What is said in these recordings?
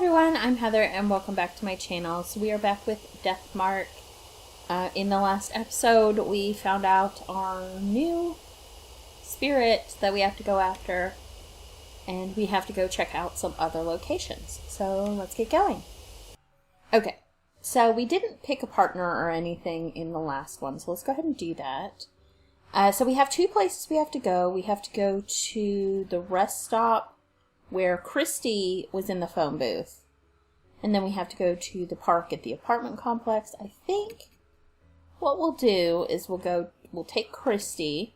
everyone, I'm Heather and welcome back to my channel. So we are back with Death Mark. In the last episode we found out our new spirit that we have to go after, and we have to go check out some other locations. So let's get going. Okay, so we didn't pick a partner or anything in the last one, so let's go ahead and do that. So we have two places we have to go. We have to go to the rest stop where Christy was in the phone booth. And then we have to go to the park at the apartment complex. I think what we'll do is we'll take Christy.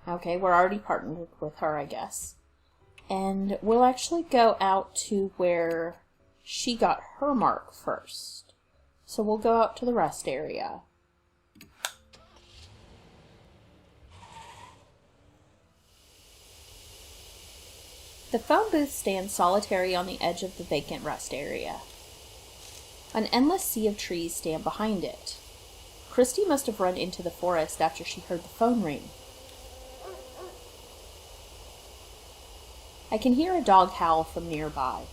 Okay, we're already partnered with her, I guess. And we'll actually go out to where she got her mark first. So we'll go out to the rest area. The phone booth stands solitary on the edge of the vacant rest area. An endless sea of trees stand behind it. Christy must have run into the forest after she heard the phone ring. I can hear a dog howl from nearby.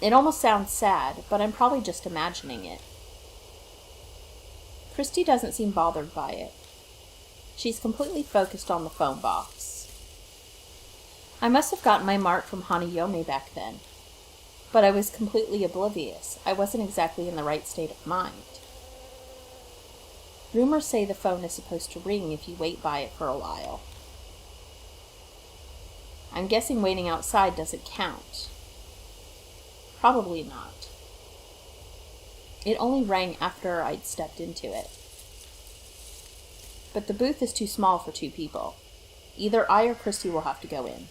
It almost sounds sad, but I'm probably just imagining it. Christy doesn't seem bothered by it. She's completely focused on the phone box. I must have gotten my mark from Hanayome back then, but I was completely oblivious. I wasn't exactly in the right state of mind. Rumors say the phone is supposed to ring if you wait by it for a while. I'm guessing waiting outside doesn't count. Probably not. It only rang after I'd stepped into it. But the booth is too small for two people. Either I or Christy will have to go in.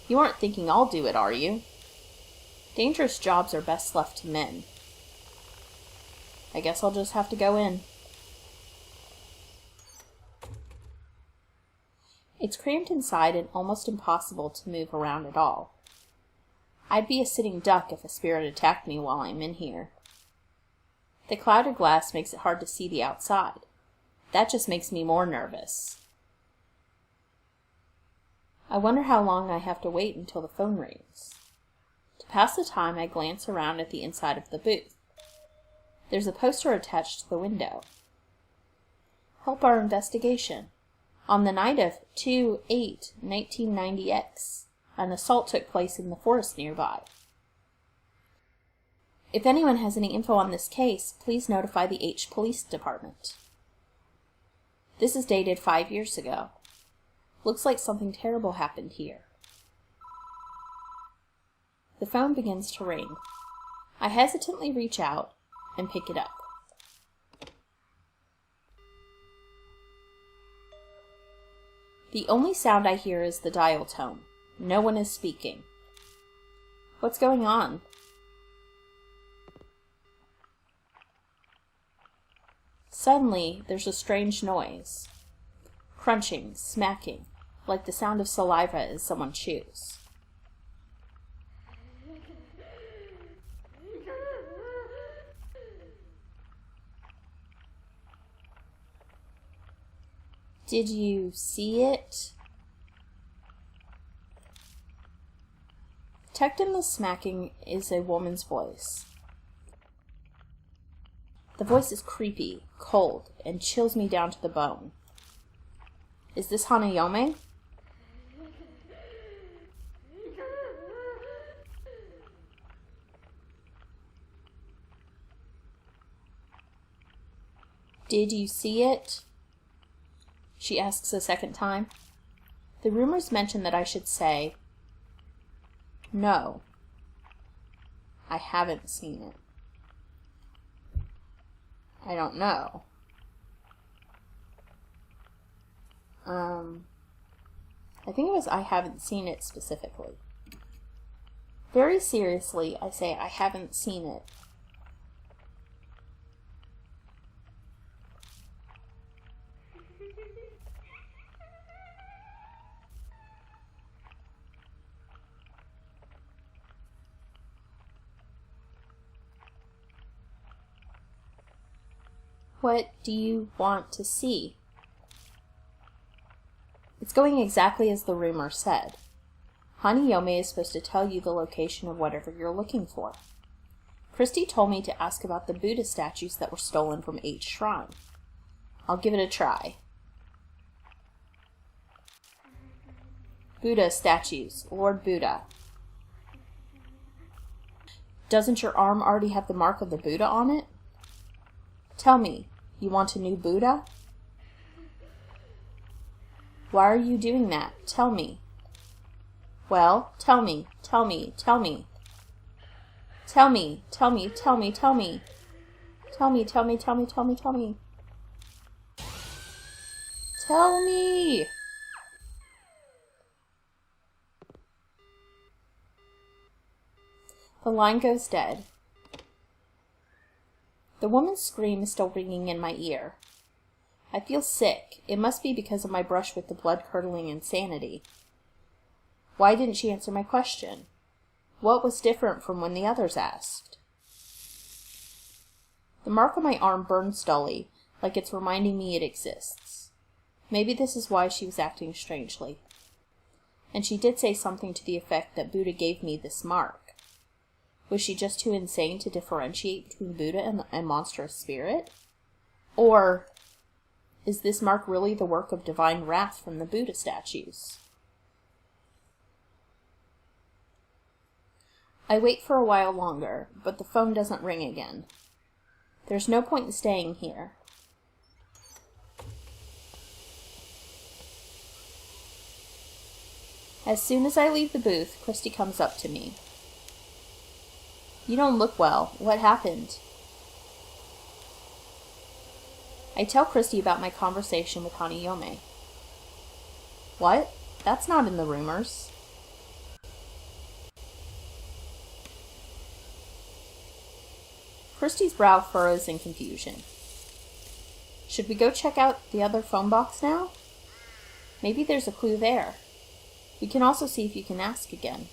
You aren't thinking I'll do it, are you? Dangerous jobs are best left to men. I guess I'll just have to go in. It's cramped inside and almost impossible to move around at all. I'd be a sitting duck if a spirit attacked me while I'm in here. The clouded glass makes it hard to see the outside. That just makes me more nervous. I wonder how long I have to wait until the phone rings. To pass the time, I glance around at the inside of the booth. There's a poster attached to the window. Help our investigation. On the night of 2/8/1990X, an assault took place in the forest nearby. If anyone has any info on this case, please notify the H Police Department. This is dated 5 years ago. Looks like something terrible happened here. The phone begins to ring. I hesitantly reach out and pick it up. The only sound I hear is the dial tone. No one is speaking. What's going on? Suddenly, there's a strange noise. Crunching, smacking, like the sound of saliva as someone chews. Did you see it? Tucked in the smacking is a woman's voice. The voice is creepy, cold, and chills me down to the bone. Is this Hanayome? Did you see it? She asks a second time. The rumors mention that I should say, no, I haven't seen it. I don't know. I think it was I haven't seen it specifically. Very seriously, I say I haven't seen it. What do you want to see? It's going exactly as the rumor said. Hanayome is supposed to tell you the location of whatever you're looking for. Christy told me to ask about the Buddha statues that were stolen from H Shrine. I'll give it a try. Buddha statues. Lord Buddha. Doesn't your arm already have the mark of the Buddha on it? Tell me, you want a new Buddha? Why are you doing that? Tell me. Well, tell me, tell me, tell me. Tell me, tell me, tell me, tell me. Tell me, tell me, tell me, tell me, tell me. Tell me! The line goes dead. The woman's scream is still ringing in my ear. I feel sick. It must be because of my brush with the blood-curdling insanity. Why didn't she answer my question? What was different from when the others asked? The mark on my arm burns dully, like it's reminding me it exists. Maybe this is why she was acting strangely. And she did say something to the effect that Buddha gave me this mark. Was she just too insane to differentiate between Buddha and a monstrous spirit? Or is this mark really the work of divine wrath from the Buddha statues? I wait for a while longer, but the phone doesn't ring again. There's no point in staying here. As soon as I leave the booth, Christy comes up to me. You don't look well. What happened? I tell Christy about my conversation with Hanayome. What? That's not in the rumors. Christy's brow furrows in confusion. Should we go check out the other phone box now? Maybe there's a clue there. We can also see if you can ask again.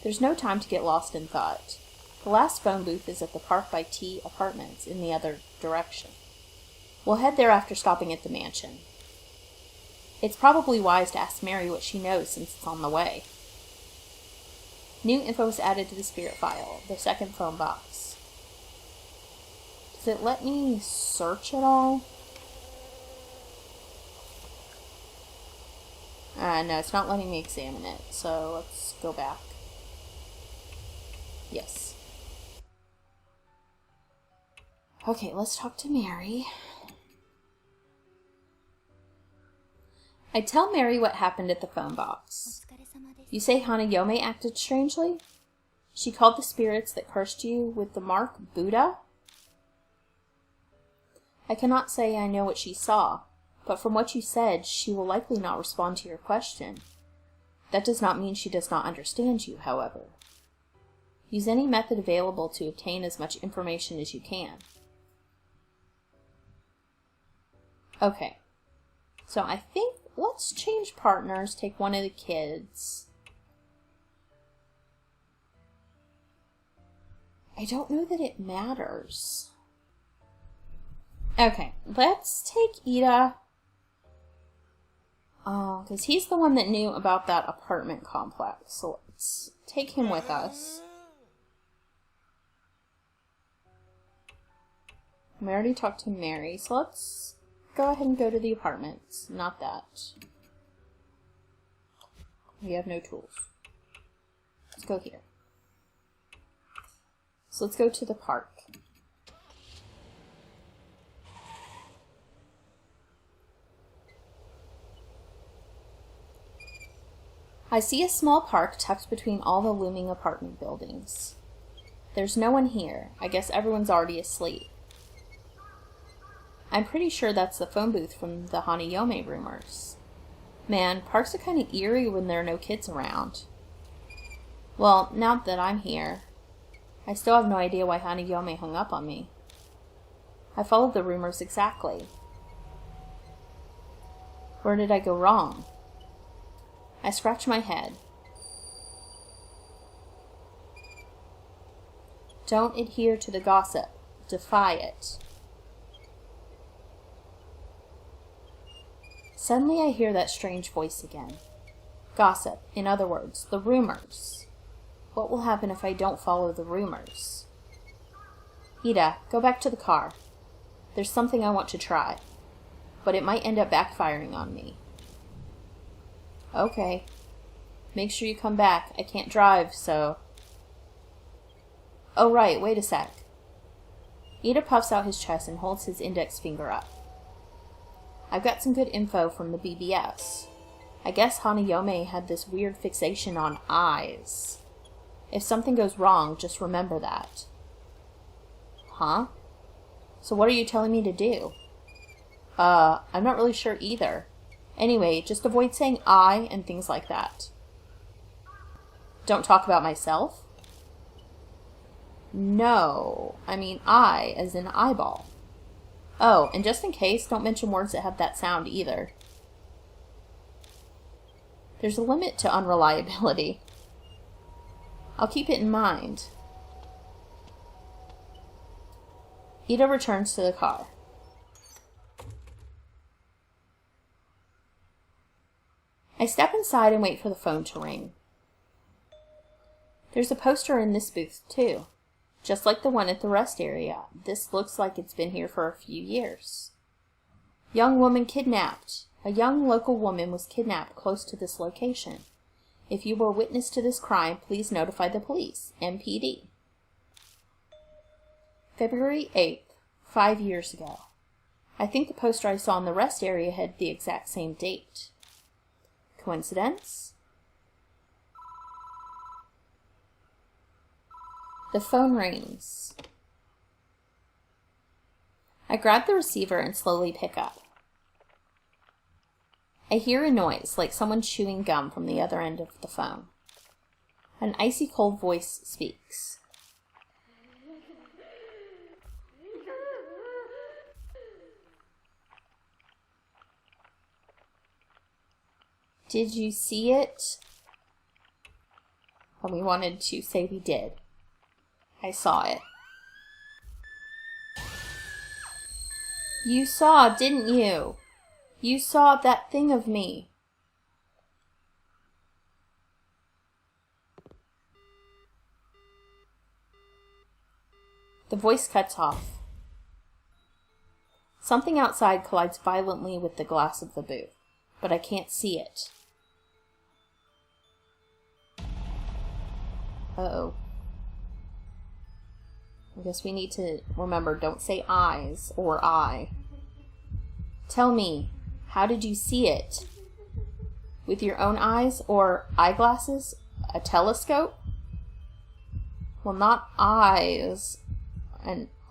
There's no time to get lost in thought. The last phone booth is at the Park by T apartments in the other direction. We'll head there after stopping at the mansion. It's probably wise to ask Mary what she knows since it's on the way. New info is added to the spirit file, the second phone box. Does it let me search at all? No, it's not letting me examine it, so let's go back. Yes. Okay, let's talk to Mary. I tell Mary what happened at the phone box. You say Hanayome acted strangely? She called the spirits that cursed you with the mark Buddha? I cannot say I know what she saw, but from what you said, she will likely not respond to your question. That does not mean she does not understand you, however. Use any method available to obtain as much information as you can. Okay, so I think let's change partners, take one of the kids. I don't know that it matters. Okay, let's take Ida. Oh, because he's the one that knew about that apartment complex. So let's take him with us. We already talked to Mary, so let's go ahead and go to the apartments. Not that. We have no tools. Let's go here. So let's go to the park. I see a small park tucked between all the looming apartment buildings. There's no one here. I guess everyone's already asleep. I'm pretty sure that's the phone booth from the Hanayome rumors. Man, parks are kind of eerie when there are no kids around. Well, now that I'm here, I still have no idea why Hanayome hung up on me. I followed the rumors exactly. Where did I go wrong? I scratch my head. Don't adhere to the gossip. Defy it. Suddenly I hear that strange voice again. Gossip. In other words, the rumors. What will happen if I don't follow the rumors? Ida, go back to the car. There's something I want to try, but it might end up backfiring on me. Okay. Make sure you come back. I can't drive, so... Oh, right, wait a sec. Ida puffs out his chest and holds his index finger up. I've got some good info from the BBS. I guess Hanayome had this weird fixation on eyes. If something goes wrong, just remember that. Huh? So what are you telling me to do? I'm not really sure either. Anyway, just avoid saying I and things like that. Don't talk about myself? No, I mean I, as in eyeball. Oh, and just in case, don't mention words that have that sound either. There's a limit to unreliability. I'll keep it in mind. Ida returns to the car. I step inside and wait for the phone to ring. There's a poster in this booth, too. Just like the one at the rest area. This looks like it's been here for a few years. Young woman kidnapped. A young local woman was kidnapped close to this location. If you were witness to this crime, please notify the police. MPD. February 8th, 5 years ago. I think the poster I saw in the rest area had the exact same date. Coincidence? The phone rings. I grab the receiver and slowly pick up. I hear a noise, like someone chewing gum from the other end of the phone. An icy cold voice speaks. Did you see it? And we wanted to say we did. I saw it. You saw, didn't you? You saw that thing of me. The voice cuts off. Something outside collides violently with the glass of the booth, but I can't see it. Uh-oh. I guess we need to remember, don't say eyes or I. Tell me, how did you see it? With your own eyes or eyeglasses? A telescope? Well, not eyes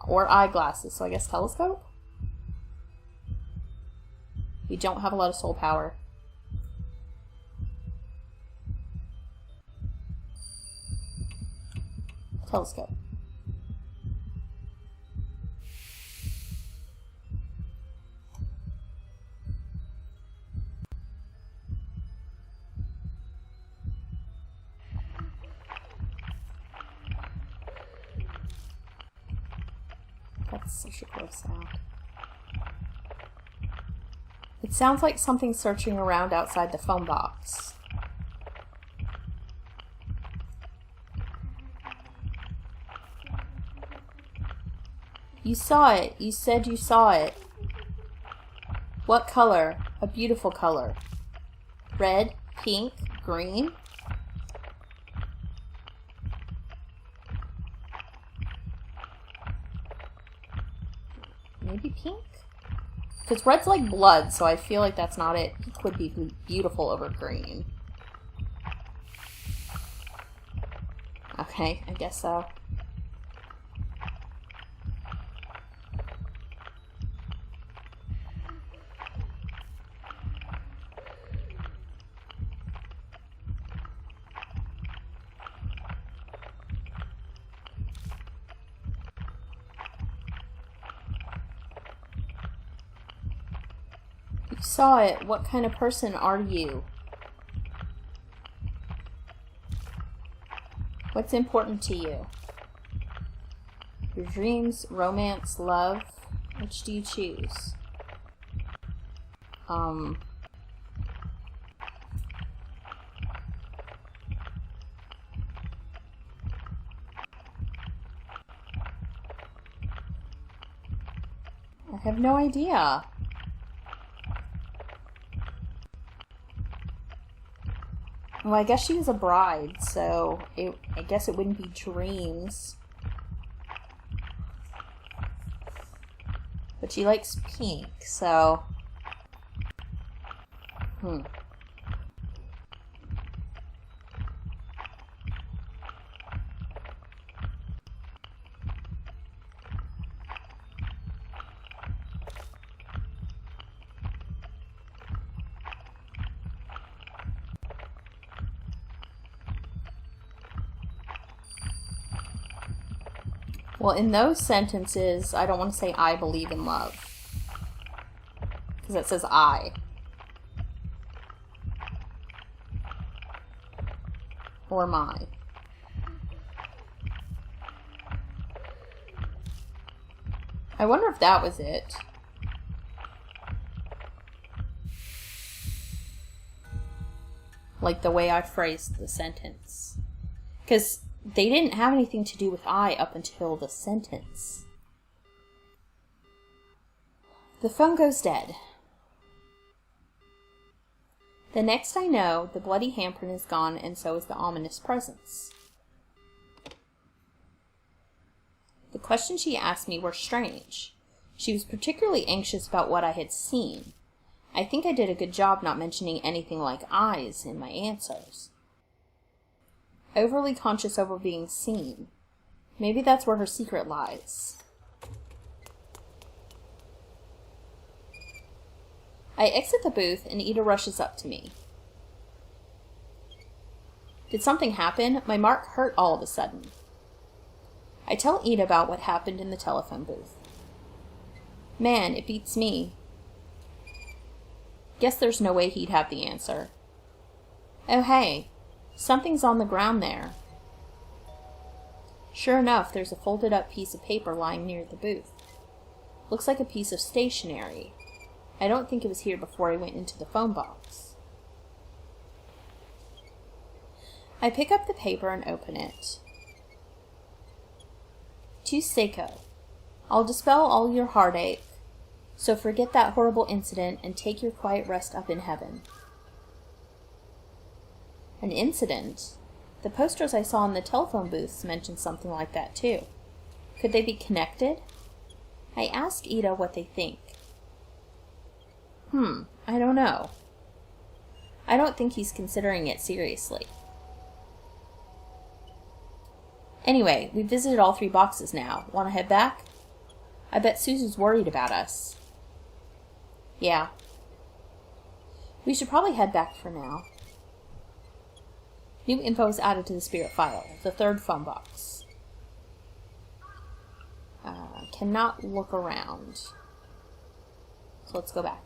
or eyeglasses, so I guess telescope? We don't have a lot of soul power. Telescope. That's such a gross sound. It sounds like something searching around outside the phone box. You saw it. You said you saw it. What color? A beautiful color. Red, pink, green? Maybe pink? Because red's like blood, so I feel like that's not it. Pink would be beautiful over green. Okay, I guess so. You saw it. What kind of person are you? What's important to you? Your dreams, romance, love? Which do you choose? I have no idea. Well, I guess she was a bride, so I guess it wouldn't be dreams. But she likes pink, so... Well, in those sentences, I don't want to say I believe in love. Because it says I. Or my. I wonder if that was it. Like the way I phrased the sentence. Because they didn't have anything to do with I up until the sentence. The phone goes dead. The next I know, the bloody handprint is gone, and so is the ominous presence. The questions she asked me were strange. She was particularly anxious about what I had seen. I think I did a good job not mentioning anything like eyes in my answers. Overly conscious over being seen. Maybe that's where her secret lies. I exit the booth and Ida rushes up to me. Did something happen? My mark hurt all of a sudden. I tell Ida about what happened in the telephone booth. Man, it beats me. Guess there's no way he'd have the answer. Oh hey, something's on the ground there. Sure enough, there's a folded up piece of paper lying near the booth. Looks like a piece of stationery. I don't think it was here before I went into the phone box. I pick up the paper and open it. To Seiko, I'll dispel all your heartache, so forget that horrible incident and take your quiet rest up in heaven. An incident? The posters I saw in the telephone booths mentioned something like that too. Could they be connected? I ask Ida what they think. I don't know. I don't think he's considering it seriously. Anyway, we visited all 3 boxes now. Want to head back? I bet Suzu's worried about us. Yeah. We should probably head back for now. New info is added to the spirit file. The 3rd phone box. Cannot look around. So let's go back.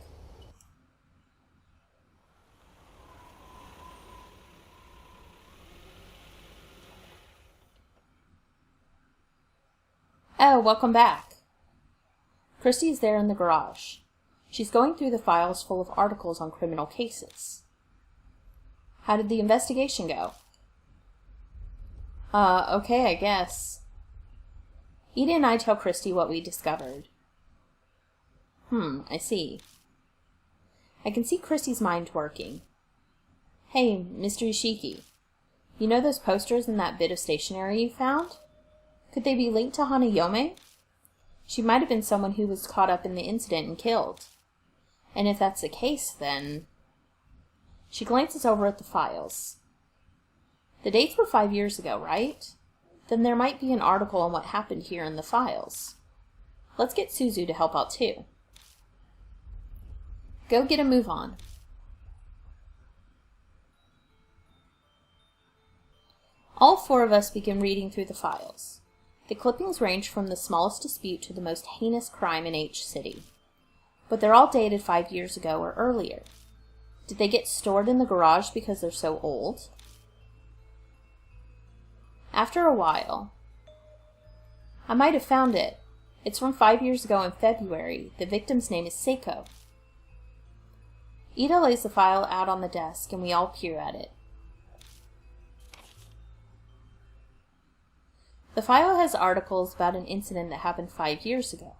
Oh, welcome back. Christy is there in the garage. She's going through the files full of articles on criminal cases. How did the investigation go? Okay, I guess. Ida and I tell Christy what we discovered. I see. I can see Christy's mind working. Hey, Mr. Ishiki, you know those posters and that bit of stationery you found? Could they be linked to Hanayome? She might have been someone who was caught up in the incident and killed. And if that's the case, then... She glances over at the files. The dates were 5 years ago, right? Then there might be an article on what happened here in the files. Let's get Suzu to help out too. Go get a move on. All 4 of us begin reading through the files. The clippings range from the smallest dispute to the most heinous crime in H City. But they're all dated 5 years ago or earlier. Did they get stored in the garage because they're so old? After a while, I might have found it. It's from 5 years ago in February. The victim's name is Seiko. Ida lays the file out on the desk and we all peer at it. The file has articles about an incident that happened 5 years ago.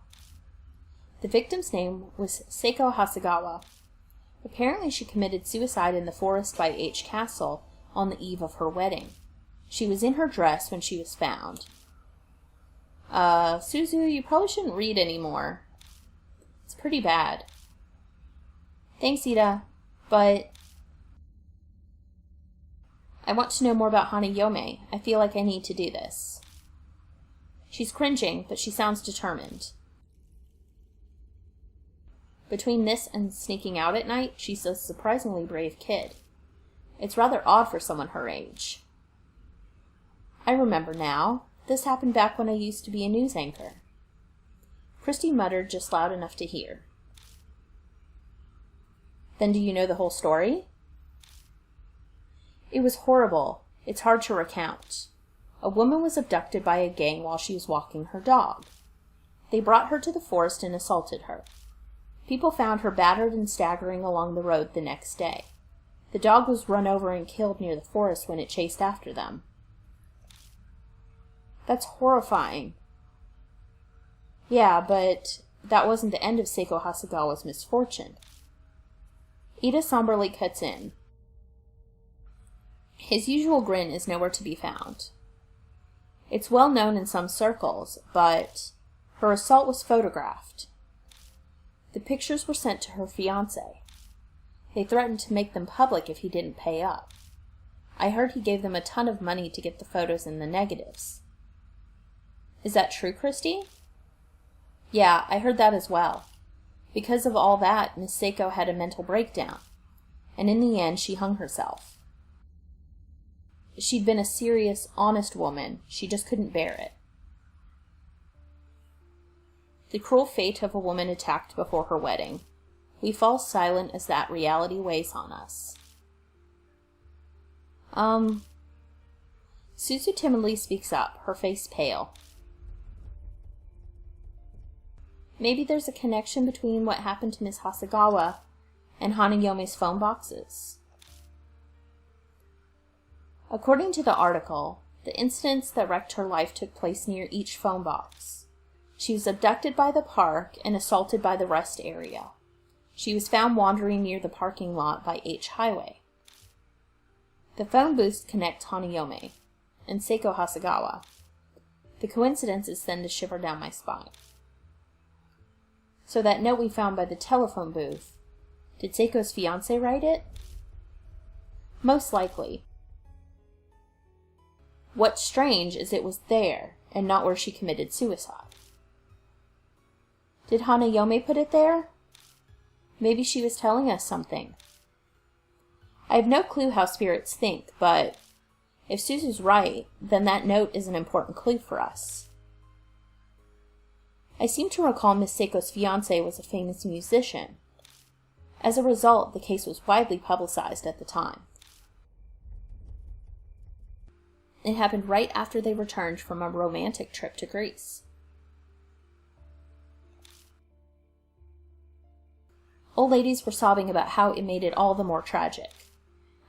The victim's name was Seiko Hasegawa. Apparently she committed suicide in the forest by H Castle on the eve of her wedding. She was in her dress when she was found. Suzu, you probably shouldn't read anymore. It's pretty bad. Thanks, Ida, but I want to know more about Hanayome. I feel like I need to do this. She's cringing, but she sounds determined. Between this and sneaking out at night, she's a surprisingly brave kid. It's rather odd for someone her age. I remember now. This happened back when I used to be a news anchor. Christy muttered just loud enough to hear. Then do you know the whole story? It was horrible. It's hard to recount. A woman was abducted by a gang while she was walking her dog. They brought her to the forest and assaulted her. People found her battered and staggering along the road the next day. The dog was run over and killed near the forest when it chased after them. That's horrifying. Yeah, but that wasn't the end of Seiko Hasegawa's misfortune. Ida somberly cuts in. His usual grin is nowhere to be found. It's well known in some circles, but her assault was photographed. The pictures were sent to her fiancé. They threatened to make them public if he didn't pay up. I heard he gave them a ton of money to get the photos and the negatives. Is that true, Christy? Yeah, I heard that as well. Because of all that, Miss Seiko had a mental breakdown, and in the end she hung herself. She'd been a serious, honest woman. She just couldn't bear it. The cruel fate of a woman attacked before her wedding. We fall silent as that reality weighs on us. Suzu timidly speaks up, her face pale. Maybe there's a connection between what happened to Miss Hasegawa and Hanayome's phone boxes. According to the article, the incidents that wrecked her life took place near each phone box. She was abducted by the park and assaulted by the rest area. She was found wandering near the parking lot by H Highway. The phone booths connect Hanayome and Seiko Hasegawa. The coincidences send a shiver down my spine. So that note we found by the telephone booth, did Seiko's fiancé write it? Most likely. What's strange is it was there, and not where she committed suicide. Did Hanayome put it there? Maybe she was telling us something. I have no clue how spirits think, but if Suzu's right, then that note is an important clue for us. I seem to recall Miss Seiko's fiancé was a famous musician. As a result, the case was widely publicized at the time. It happened right after they returned from a romantic trip to Greece. Old ladies were sobbing about how it made it all the more tragic,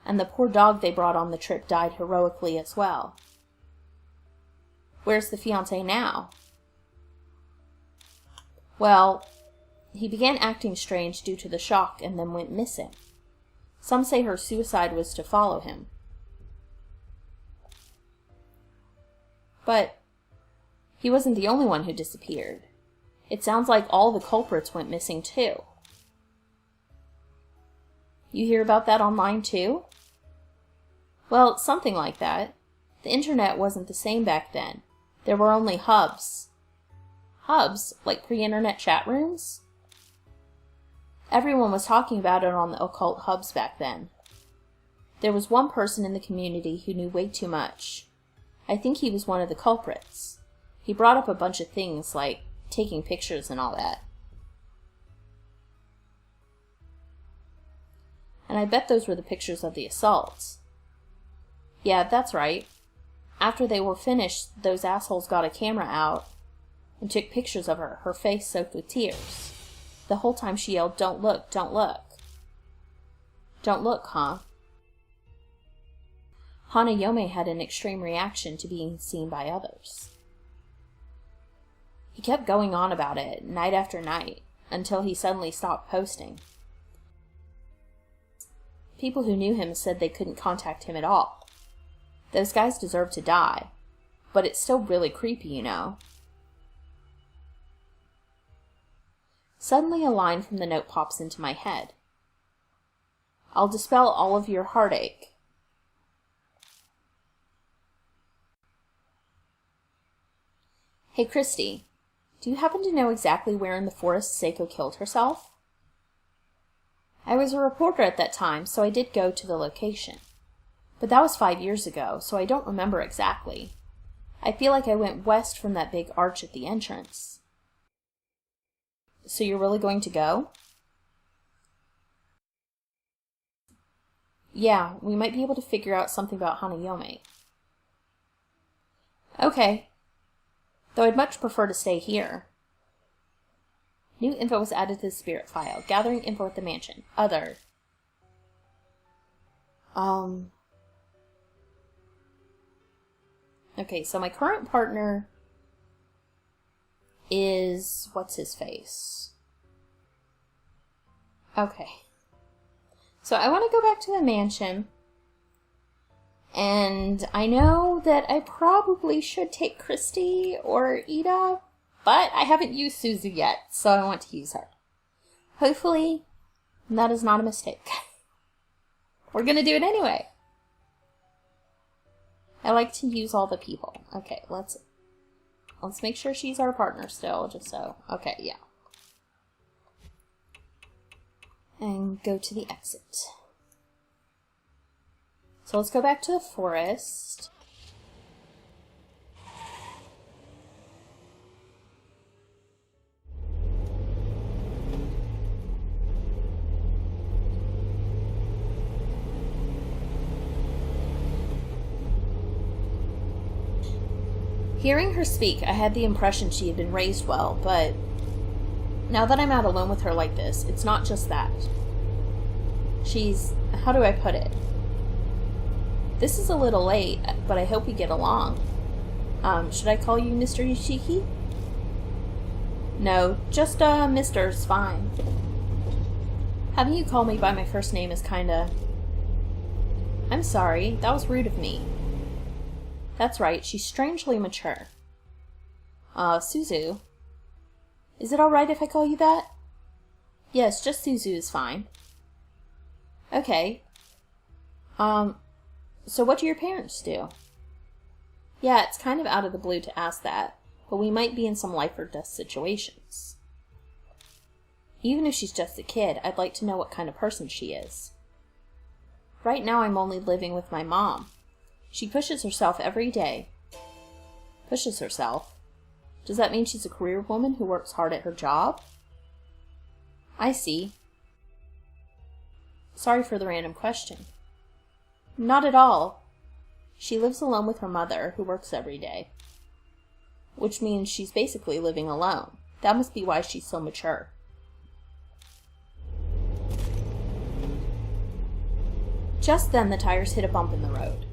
and the poor dog they brought on the trip died heroically as well. Where's the fiancé now? Well, he began acting strange due to the shock and then went missing. Some say her suicide was to follow him. But he wasn't the only one who disappeared. It sounds like all the culprits went missing too. You hear about that online too? Well, something like that. The internet wasn't the same back then. There were only hubs. Hubs? Like pre-internet chat rooms? Everyone was talking about it on the occult hubs back then. There was one person in the community who knew way too much. I think he was one of the culprits. He brought up a bunch of things like taking pictures and all that. And I bet those were the pictures of the assaults. Yeah, that's right. After they were finished, those assholes got a camera out and took pictures of her, her face soaked with tears. The whole time she yelled, "Don't look, don't look." Don't look, huh? Hanayome had an extreme reaction to being seen by others. He kept going on about it, night after night, until he suddenly stopped posting. People who knew him said they couldn't contact him at all. Those guys deserve to die, but it's still really creepy, you know. Suddenly a line from the note pops into my head. I'll dispel all of your heartache. Hey, Christy, do you happen to know exactly where in the forest Seiko killed herself? I was a reporter at that time, so I did go to the location. But that was 5 years ago, so I don't remember exactly. I feel like I went west from that big arch at the entrance. So you're really going to go? Yeah, we might be able to figure out something about Hanayome. Okay. Though I'd much prefer to stay here. New info was added to the spirit file. Gathering info at the mansion. Other. Okay, so my current partner is... what's his face? Okay. So I want to go back to the mansion. And I know that I probably should take Christy or Ida, but I haven't used Suzu yet, so I want to use her. Hopefully, that is not a mistake. We're going to do it anyway. I like to use all the people. Okay, let's make sure she's our partner still, just so. Okay, yeah. And go to the exit. So let's go back to the forest. Hearing her speak, I had the impression she had been raised well, but now that I'm out alone with her like this, it's not just that. She's... how do I put it? This is a little late, but I hope we get along. Should I call you Mr. Yoshiki? No, just, Mr.'s fine. Having you call me by my first name is kinda... I'm sorry, that was rude of me. That's right, she's strangely mature. Suzu. Is it alright if I call you that? Yes, just Suzu is fine. Okay. So what do your parents do? Yeah, it's kind of out of the blue to ask that, but we might be in some life or death situations. Even if she's just a kid, I'd like to know what kind of person she is. Right now I'm only living with my mom. She pushes herself every day. Pushes herself? Does that mean she's a career woman who works hard at her job? I see. Sorry for the random question. Not at all. She lives alone with her mother, who works every day. Which means she's basically living alone. That must be why she's so mature. Just then the tires hit a bump in the road.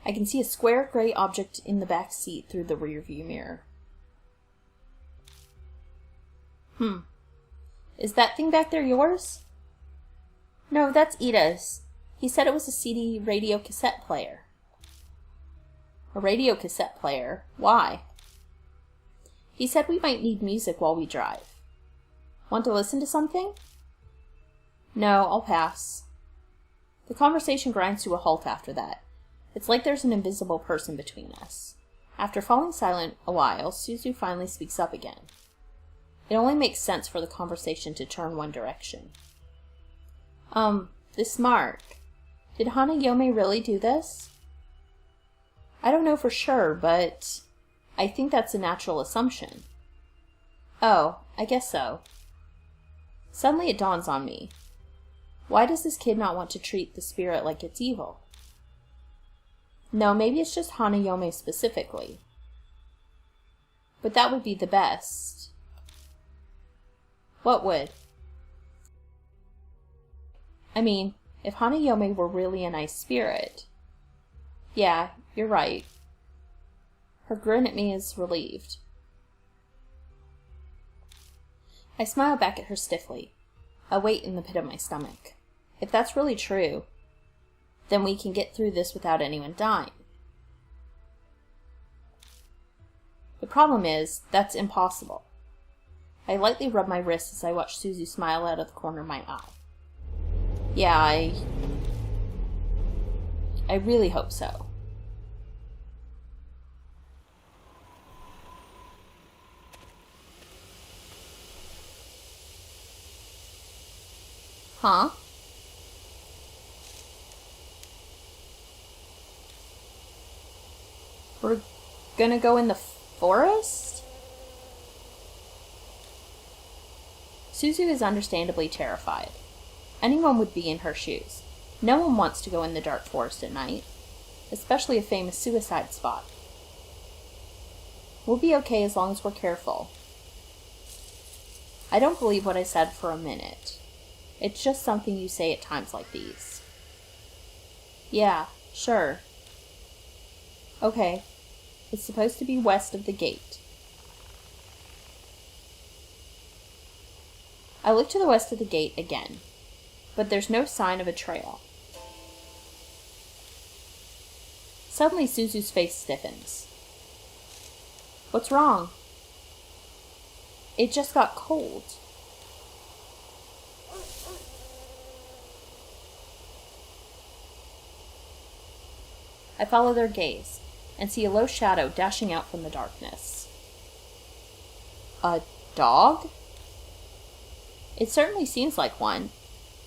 I can see a square gray object in the back seat through the rearview mirror. Is that thing back there yours? No, that's Ida's. He said it was a CD radio cassette player. A radio cassette player? Why? He said we might need music while we drive. Want to listen to something? No, I'll pass. The conversation grinds to a halt after that. It's like there's an invisible person between us. After falling silent a while, Suzu finally speaks up again. It only makes sense for the conversation to turn one direction. This Mark. Did Hanayome really do this? I don't know for sure, but I think that's a natural assumption. Oh, I guess so. Suddenly it dawns on me. Why does this kid not want to treat the spirit like it's evil? No, maybe it's just Hanayome specifically. But that would be the best. What would? I mean, if Hanayome were really a nice spirit. Yeah, you're right. Her grin at me is relieved. I smile back at her stiffly, a weight in the pit of my stomach. If that's really true, then we can get through this without anyone dying. The problem is, that's impossible. I lightly rub my wrist as I watch Suzu smile out of the corner of my eye. Yeah, I really hope so. Huh? We're gonna go in the forest? Suzu is understandably terrified. Anyone would be in her shoes. No one wants to go in the dark forest at night, especially a famous suicide spot. We'll be okay as long as we're careful. I don't believe what I said for a minute. It's just something you say at times like these. Yeah, sure. Okay. It's supposed to be west of the gate. I look to the west of the gate again, but there's no sign of a trail. Suddenly Suzu's face stiffens. What's wrong? It just got cold. I follow their gaze and see a low shadow dashing out from the darkness. A dog? It certainly seems like one.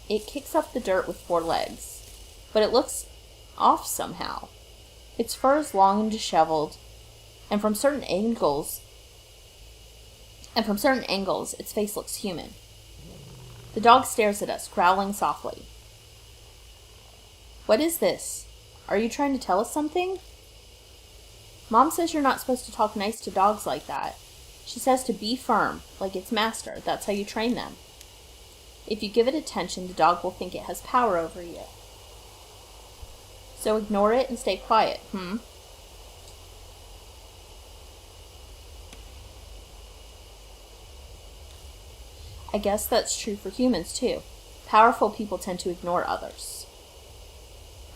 It kicks up the dirt with 4 legs, but it looks off somehow. Its fur is long and disheveled, and from certain angles, its face looks human. The dog stares at us, growling softly. What is this? Are you trying to tell us something? Mom says you're not supposed to talk nice to dogs like that. She says to be firm, like its master. That's how you train them. If you give it attention, the dog will think it has power over you. So ignore it and stay quiet, I guess that's true for humans, too. Powerful people tend to ignore others.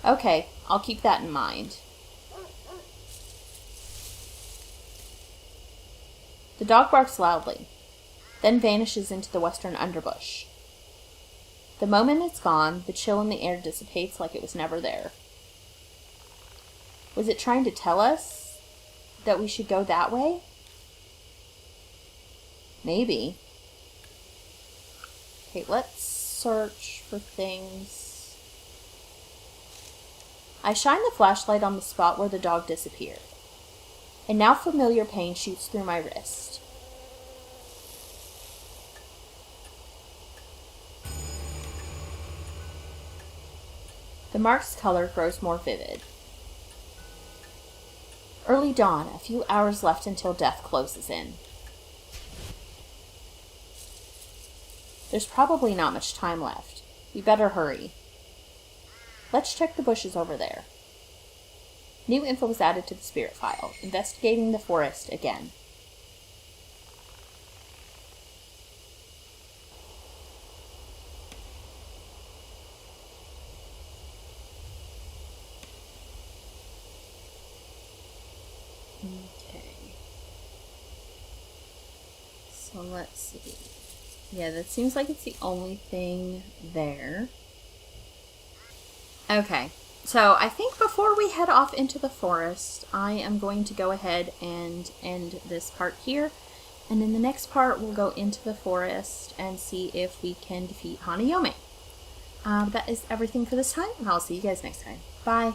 Okay, I'll keep that in mind. The dog barks loudly, then vanishes into the western underbush. The moment it's gone, the chill in the air dissipates like it was never there. Was it trying to tell us that we should go that way? Maybe. Okay, let's search for things. I shine the flashlight on the spot where the dog disappeared. A now familiar pain shoots through my wrist. The mark's color grows more vivid. Early dawn, a few hours left until death closes in. There's probably not much time left. We better hurry. Let's check the bushes over there. New info was added to the spirit file. Investigating the forest again. Okay. So let's see. Yeah, that seems like it's the only thing there. Okay. So I think before we head off into the forest, I am going to go ahead and end this part here. And in the next part, we'll go into the forest and see if we can defeat Hanayome. That is everything for this time, and I'll see you guys next time. Bye!